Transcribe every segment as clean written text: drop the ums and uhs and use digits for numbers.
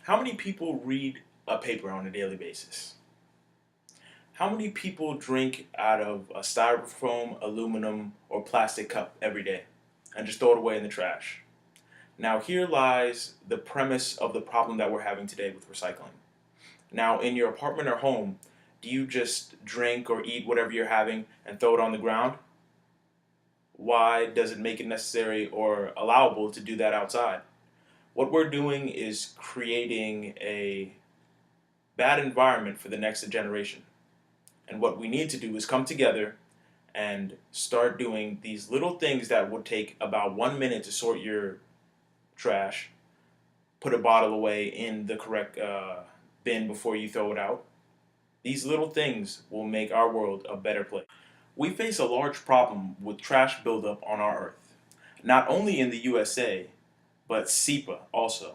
How many people read a paper on a daily basis? How many people drink out of a styrofoam, aluminum, or plastic cup every day and just throw it away in the trash? Now, here lies the premise of the problem that we're having today with recycling. Now, in your apartment or home, do you just drink or eat whatever you're having and throw it on the ground? Why does it make it necessary or allowable to do that outside? What we're doing is creating a bad environment for the next generation. And what we need to do is come together and start doing these little things that would take about 1 minute to sort your trash, put a bottle away in the correct bin before you throw it out. These little things will make our world a better place. We face a large problem with trash buildup on our earth, not only in the USA, but SEPA also.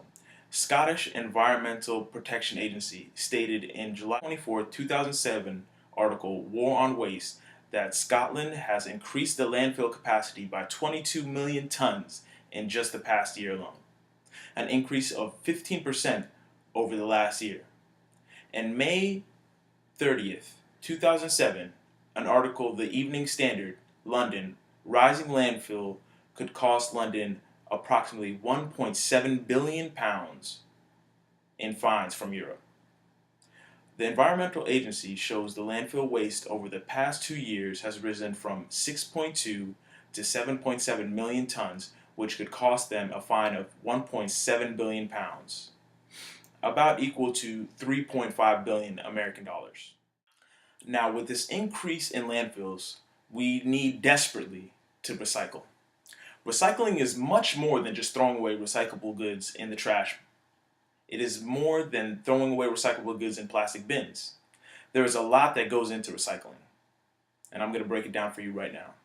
Scottish Environmental Protection Agency stated in July 24, 2007 article War on Waste that Scotland has increased the landfill capacity by 22 million tons in just the past year alone, an increase of 15% over the last year. In May 30th, 2007, an article The Evening Standard, London, rising landfill could cost London approximately 1.7 billion pounds in fines from Europe. The environmental agency shows the landfill waste over the past 2 years has risen from 6.2 to 7.7 million tons, which could cost them a fine of 1.7 billion pounds, about equal to 3.5 billion American dollars. Now, with this increase in landfills, we need desperately to recycle. Recycling is much more than just throwing away recyclable goods in the trash. It is more than throwing away recyclable goods in plastic bins. There is a lot that goes into recycling, and I'm going to break it down for you right now.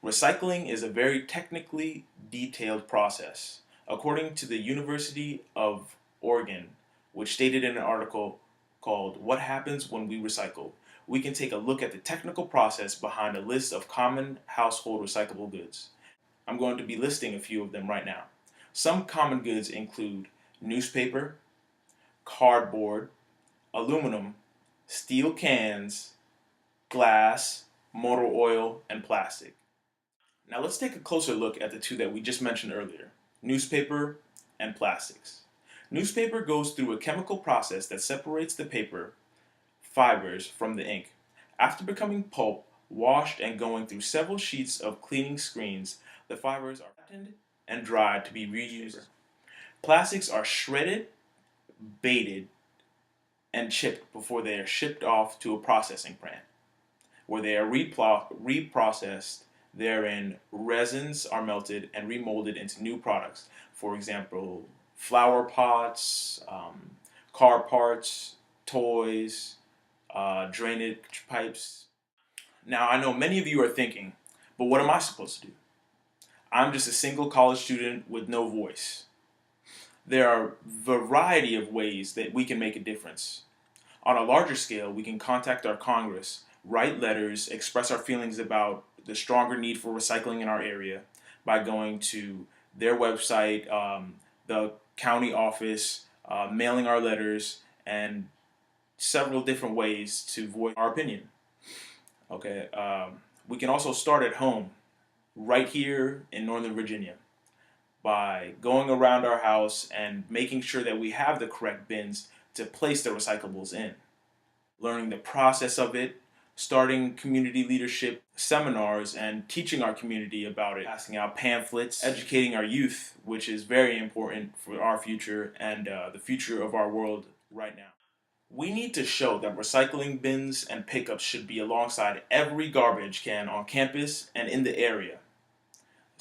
Recycling is a very technically detailed process. According to the University of Oregon, which stated in an article called What Happens When We Recycle, we can take a look at the technical process behind a list of common household recyclable goods. I'm going to be listing a few of them right now. Some common goods include newspaper, cardboard, aluminum, steel cans, glass, motor oil, and plastic. Now let's take a closer look at the two that we just mentioned earlier, newspaper and plastics. Newspaper goes through a chemical process that separates the paper fibers from the ink. After becoming pulp, washed and going through several sheets of cleaning screens, the fibers are flattened and dried to be reused. Plastics are shredded, baited, and chipped before they are shipped off to a processing plant, where they are reprocessed. Therein, resins are melted and remolded into new products. For example, flower pots, car parts, toys, drainage pipes. Now, I know many of you are thinking, but what am I supposed to do? I'm just a single college student with no voice. There are a variety of ways that we can make a difference. On a larger scale, we can contact our Congress, write letters, express our feelings about the stronger need for recycling in our area by going to their website, the county office, mailing our letters, and several different ways to voice our opinion. Okay, we can also start at home, right here in Northern Virginia, by going around our house and making sure that we have the correct bins to place the recyclables in. Learning the process of it, starting community leadership seminars and teaching our community about it, passing out pamphlets, educating our youth, which is very important for our future and the future of our world right now. We need to show that recycling bins and pickups should be alongside every garbage can on campus and in the area.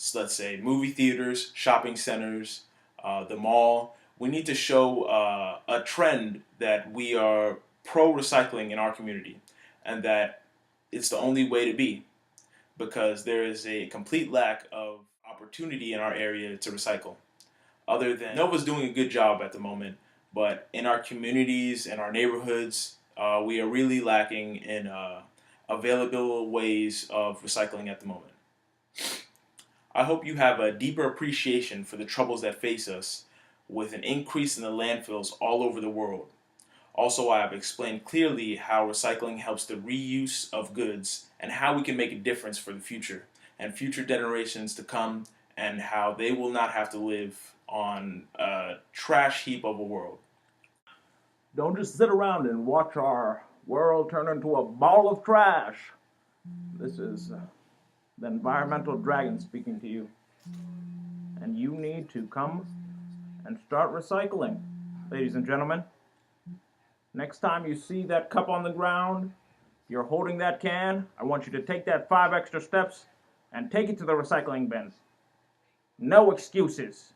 So let's say movie theaters, shopping centers, the mall. We need to show a trend that we are pro-recycling in our community and that it's the only way to be, because there is a complete lack of opportunity in our area to recycle. Other than Nova's doing a good job at the moment, but in our communities and our neighborhoods, we are really lacking in available ways of recycling at the moment. I hope you have a deeper appreciation for the troubles that face us with an increase in the landfills all over the world. Also, I have explained clearly how recycling helps the reuse of goods and how we can make a difference for the future and future generations to come, and how they will not have to live on a trash heap of a world. Don't just sit around and watch our world turn into a ball of trash. This is the environmental dragon speaking to you. And you need to come and start recycling. Ladies and gentlemen, next time you see that cup on the ground, you're holding that can, I want you to take that 5 extra steps and take it to the recycling bin. No excuses.